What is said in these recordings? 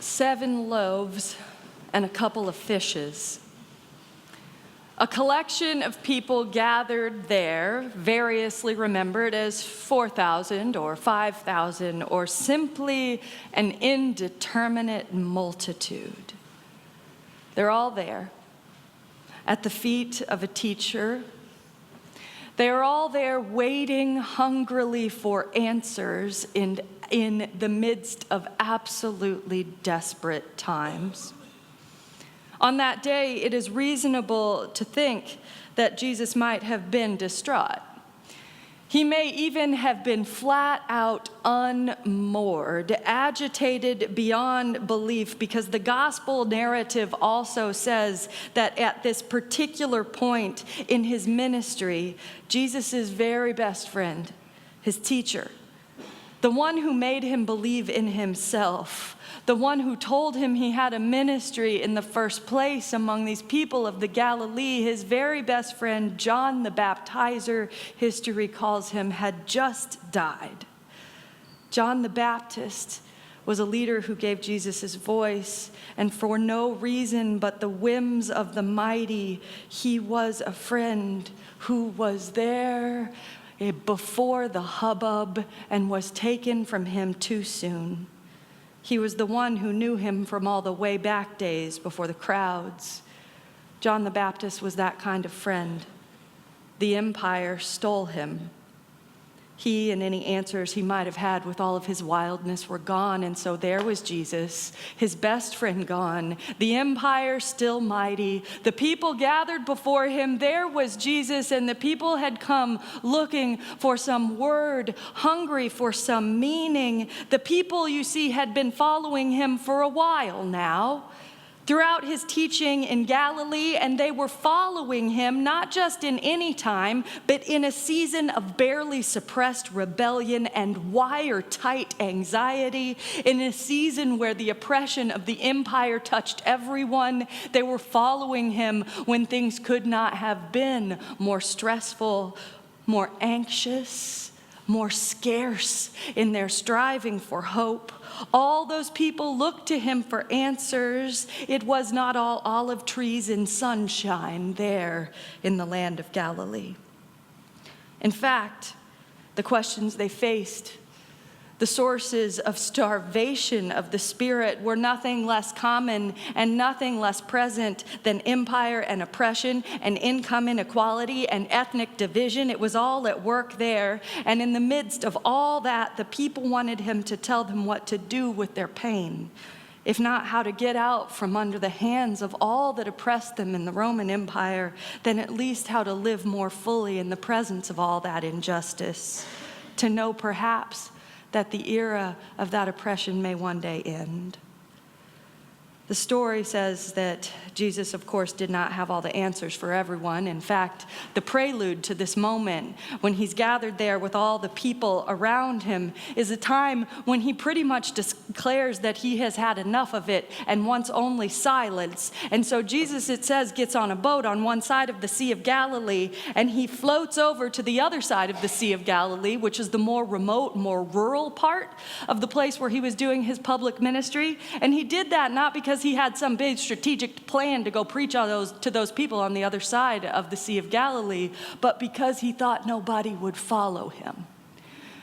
7 loaves and a couple of fishes. A collection of people gathered there, variously remembered as 4,000 or 5,000, or simply an indeterminate multitude. They're all there at the feet of a teacher. They are all there waiting hungrily for answers in the midst of absolutely desperate times. On that day, it is reasonable to think that Jesus might have been distraught. He may even have been flat out unmoored, agitated beyond belief, because the gospel narrative also says that at this particular point in his ministry, Jesus' very best friend, his teacher, the one who made him believe in himself, the one who told him he had a ministry in the first place among these people of the Galilee, his very best friend, John the Baptizer, history calls him, had just died. John the Baptist was a leader who gave Jesus his voice, and for no reason but the whims of the mighty, he was a friend who was there before the hubbub and was taken from him too soon. He was the one who knew him from all the way back days before the crowds. John the Baptist was that kind of friend. The empire stole him. He and any answers he might have had with all of his wildness were gone, and so there was Jesus, his best friend gone, the empire still mighty, the people gathered before him. There was Jesus, and the people had come looking for some word, hungry for some meaning. The people, you see, had been following him for a while now, throughout his teaching in Galilee, and they were following him not just in any time, but in a season of barely suppressed rebellion and wire-tight anxiety, in a season where the oppression of the empire touched everyone. They were following him when things could not have been more stressful, more anxious, more scarce in their striving for hope. All those people looked to him for answers. It was not all olive trees and sunshine there in the land of Galilee. In fact, the questions they faced, the sources of starvation of the spirit, were nothing less common and nothing less present than empire and oppression and income inequality and ethnic division. It was all at work there. And in the midst of all that, the people wanted him to tell them what to do with their pain, if not how to get out from under the hands of all that oppressed them in the Roman Empire, then at least how to live more fully in the presence of all that injustice, to know perhaps that the era of that oppression may one day end. The story says that Jesus, of course, did not have all the answers for everyone. In fact, the prelude to this moment, when he's gathered there with all the people around him, is a time when he pretty much declares that he has had enough of it and wants only silence. And so Jesus, it says, gets on a boat on one side of the Sea of Galilee, and he floats over to the other side of the Sea of Galilee, which is the more remote, more rural part of the place where he was doing his public ministry. And he did that not because he had some big strategic plan to go preach to those people on the other side of the Sea of Galilee, but because he thought nobody would follow him.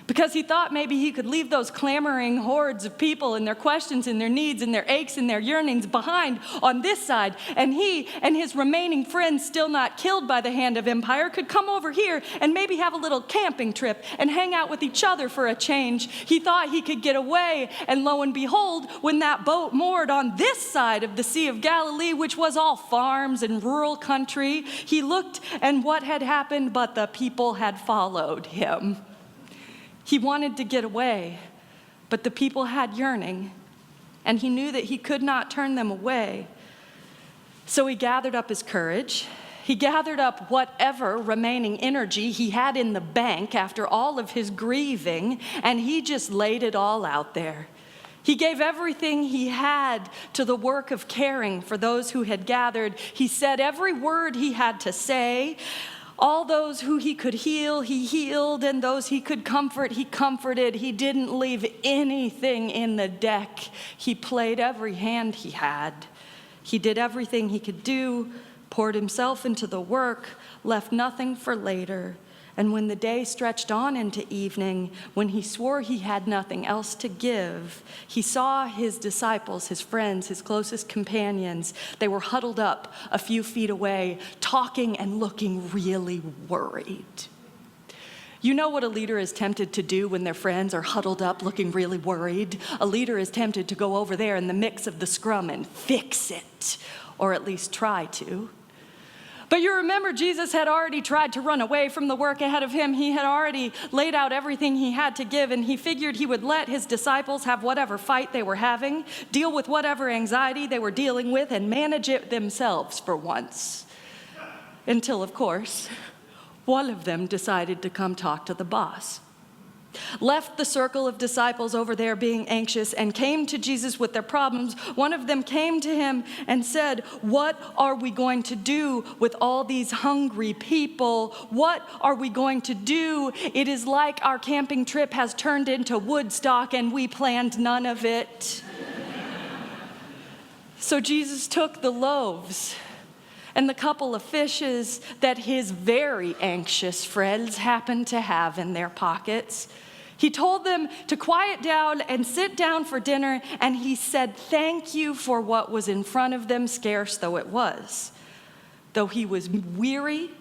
Because he thought maybe he could leave those clamoring hordes of people and their questions and their needs and their aches and their yearnings behind on this side. And he and his remaining friends, still not killed by the hand of empire, could come over here and maybe have a little camping trip and hang out with each other for a change. He thought he could get away, and lo and behold, when that boat moored on this side of the Sea of Galilee, which was all farms and rural country, he looked, and what had happened but the people had followed him. He wanted to get away, but the people had yearning, and he knew that he could not turn them away. So he gathered up his courage. He gathered up whatever remaining energy he had in the bank after all of his grieving, and he just laid it all out there. He gave everything he had to the work of caring for those who had gathered. He said every word he had to say. All those who he could heal, he healed, and those he could comfort, he comforted. He didn't leave anything in the deck. He played every hand he had. He did everything he could do, poured himself into the work, left nothing for later. And when the day stretched on into evening, when he swore he had nothing else to give, he saw his disciples, his friends, his closest companions. They were huddled up a few feet away, talking and looking really worried. You know what a leader is tempted to do when their friends are huddled up looking really worried? A leader is tempted to go over there in the mix of the scrum and fix it, or at least try to. But you remember Jesus had already tried to run away from the work ahead of him. He had already laid out everything he had to give, and he figured he would let his disciples have whatever fight they were having, deal with whatever anxiety they were dealing with, and manage it themselves for once. Until, of course, one of them decided to come talk to the boss. Left the circle of disciples over there being anxious and came to Jesus with their problems. One of them came to him and said, "What are we going to do with all these hungry people? What are we going to do? It is like our camping trip has turned into Woodstock and we planned none of it." So Jesus took the loaves and the couple of fishes that his very anxious friends happened to have in their pockets. He told them to quiet down and sit down for dinner, and he said thank you for what was in front of them, scarce though it was. Though he was weary,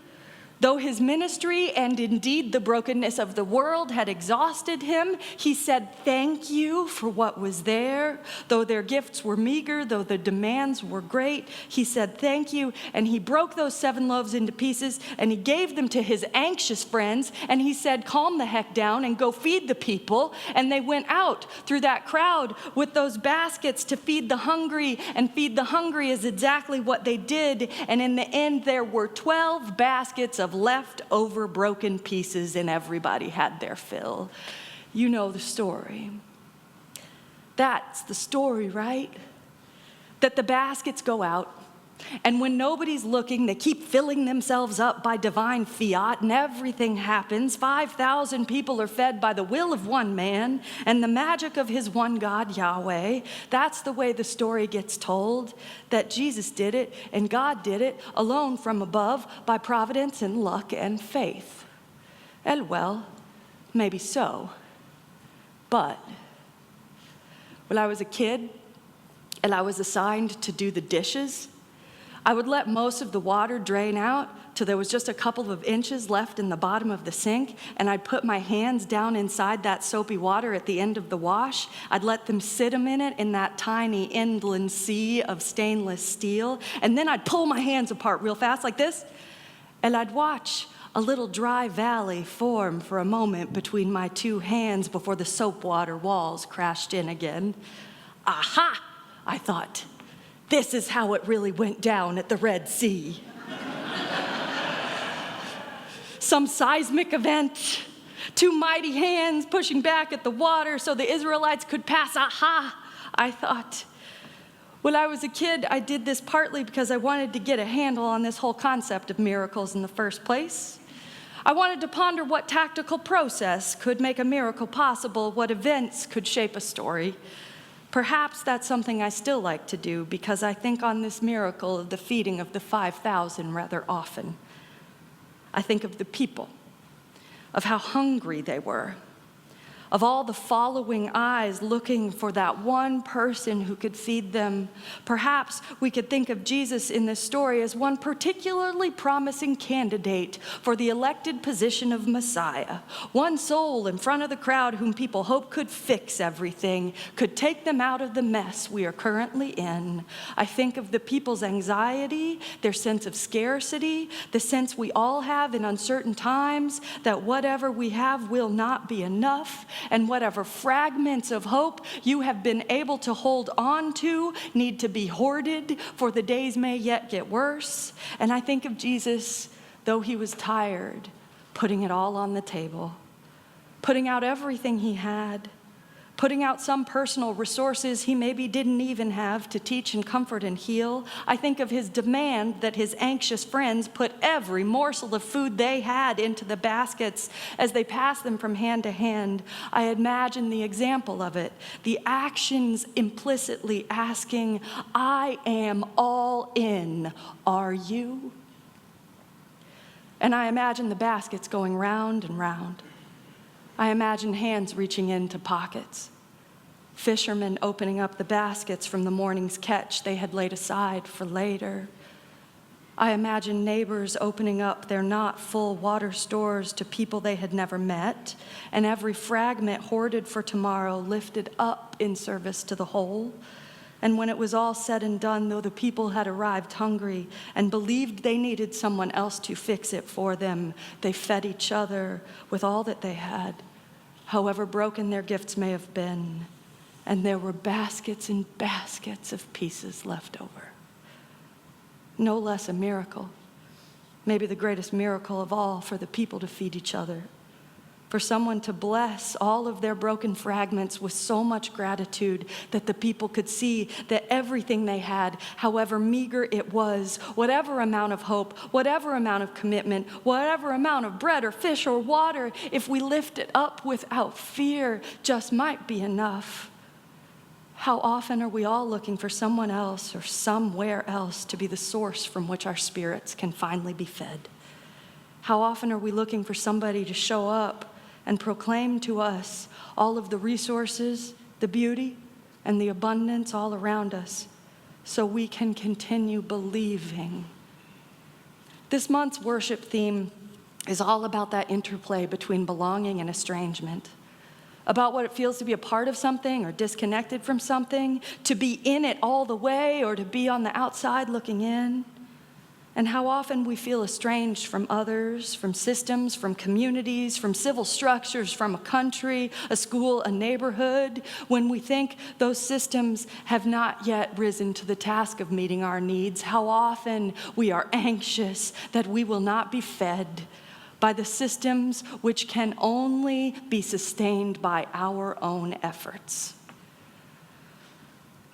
though his ministry and indeed the brokenness of the world had exhausted him, he said thank you for what was there. Though their gifts were meager, though the demands were great, he said thank you, and he broke those 7 loaves into pieces, and he gave them to his anxious friends, and he said, calm the heck down and go feed the people. And they went out through that crowd with those baskets to feed the hungry, and feed the hungry is exactly what they did. And in the end, there were 12 baskets of leftover broken pieces, and everybody had their fill. You know the story. That's the story, right? That the baskets go out, and when nobody's looking, they keep filling themselves up by divine fiat, and everything happens. 5,000 people are fed by the will of one man and the magic of his one God, Yahweh. That's the way the story gets told, that Jesus did it and God did it alone from above by providence and luck and faith. And well, maybe so. But when I was a kid and I was assigned to do the dishes, I would let most of the water drain out till there was just a couple of inches left in the bottom of the sink, and I'd put my hands down inside that soapy water at the end of the wash. I'd let them sit a minute in that tiny inland sea of stainless steel, and then I'd pull my hands apart real fast like this, and I'd watch a little dry valley form for a moment between my 2 hands before the soap water walls crashed in again. Aha, I thought. This is how it really went down at the Red Sea. Some seismic event, 2 mighty hands pushing back at the water so the Israelites could pass. Aha, I thought. When I was a kid, I did this partly because I wanted to get a handle on this whole concept of miracles in the first place. I wanted to ponder what tactical process could make a miracle possible, what events could shape a story. Perhaps that's something I still like to do, because I think on this miracle of the feeding of the 5,000 rather often. I think of the people, of how hungry they were, of all the following eyes looking for that one person who could feed them. Perhaps we could think of Jesus in this story as one particularly promising candidate for the elected position of Messiah. One soul in front of the crowd whom people hope could fix everything, could take them out of the mess we are currently in. I think of the people's anxiety, their sense of scarcity, the sense we all have in uncertain times that whatever we have will not be enough, and whatever fragments of hope you have been able to hold on to need to be hoarded, for the days may yet get worse. And I think of Jesus, though he was tired, putting it all on the table, putting out everything he had, putting out some personal resources he maybe didn't even have to teach and comfort and heal. I think of his demand that his anxious friends put every morsel of food they had into the baskets as they passed them from hand to hand. I imagine the example of it, the actions implicitly asking, I am all in, are you? And I imagine the baskets going round and round. I imagine hands reaching into pockets, fishermen opening up the baskets from the morning's catch they had laid aside for later. I imagine neighbors opening up their not full water stores to people they had never met, and every fragment hoarded for tomorrow lifted up in service to the whole. And when it was all said and done, though the people had arrived hungry and believed they needed someone else to fix it for them, they fed each other with all that they had, however broken their gifts may have been. And there were baskets and baskets of pieces left over. No less a miracle, maybe the greatest miracle of all, for the people to feed each other. For someone to bless all of their broken fragments with so much gratitude that the people could see that everything they had, however meager it was, whatever amount of hope, whatever amount of commitment, whatever amount of bread or fish or water, if we lift it up without fear, just might be enough. How often are we all looking for someone else or somewhere else to be the source from which our spirits can finally be fed? How often are we looking for somebody to show up and proclaim to us all of the resources, the beauty, and the abundance all around us so we can continue believing? This month's worship theme is all about that interplay between belonging and estrangement, about what it feels to be a part of something or disconnected from something, to be in it all the way or to be on the outside looking in. And how often we feel estranged from others, from systems, from communities, from civil structures, from a country, a school, a neighborhood, when we think those systems have not yet risen to the task of meeting our needs. How often we are anxious that we will not be fed by the systems which can only be sustained by our own efforts.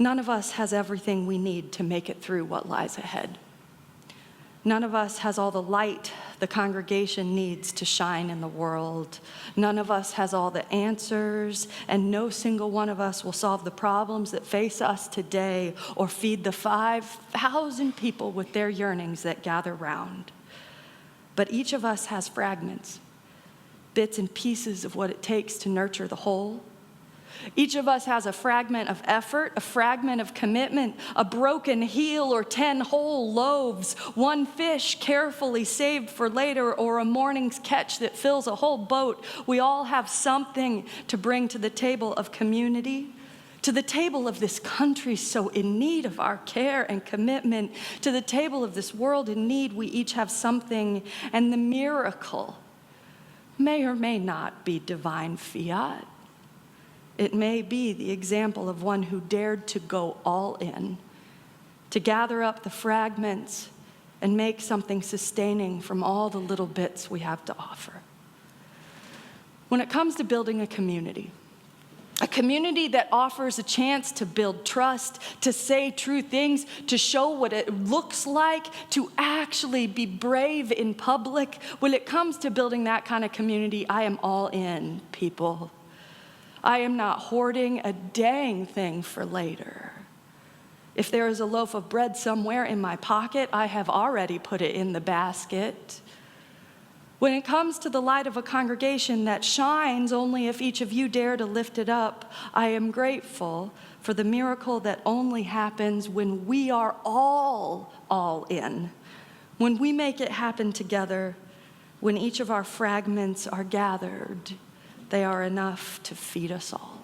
None of us has everything we need to make it through what lies ahead. None of us has all the light the congregation needs to shine in the world. None of us has all the answers, and no single one of us will solve the problems that face us today or feed the 5,000 people with their yearnings that gather round. But each of us has fragments, bits and pieces of what it takes to nurture the whole. Each of us has a fragment of effort, a fragment of commitment, a broken heel or 10 whole loaves, one fish carefully saved for later, or a morning's catch that fills a whole boat. We all have something to bring to the table of community, to the table of this country so in need of our care and commitment, to the table of this world in need. We each have something, and the miracle may or may not be divine fiat. It may be the example of one who dared to go all in, to gather up the fragments and make something sustaining from all the little bits we have to offer. When it comes to building a community that offers a chance to build trust, to say true things, to show what it looks like, to actually be brave in public, when it comes to building that kind of community, I am all in, people. I am not hoarding a dang thing for later. If there is a loaf of bread somewhere in my pocket, I have already put it in the basket. When it comes to the light of a congregation that shines only if each of you dare to lift it up, I am grateful for the miracle that only happens when we are all in, when we make it happen together, when each of our fragments are gathered. They are enough to feed us all.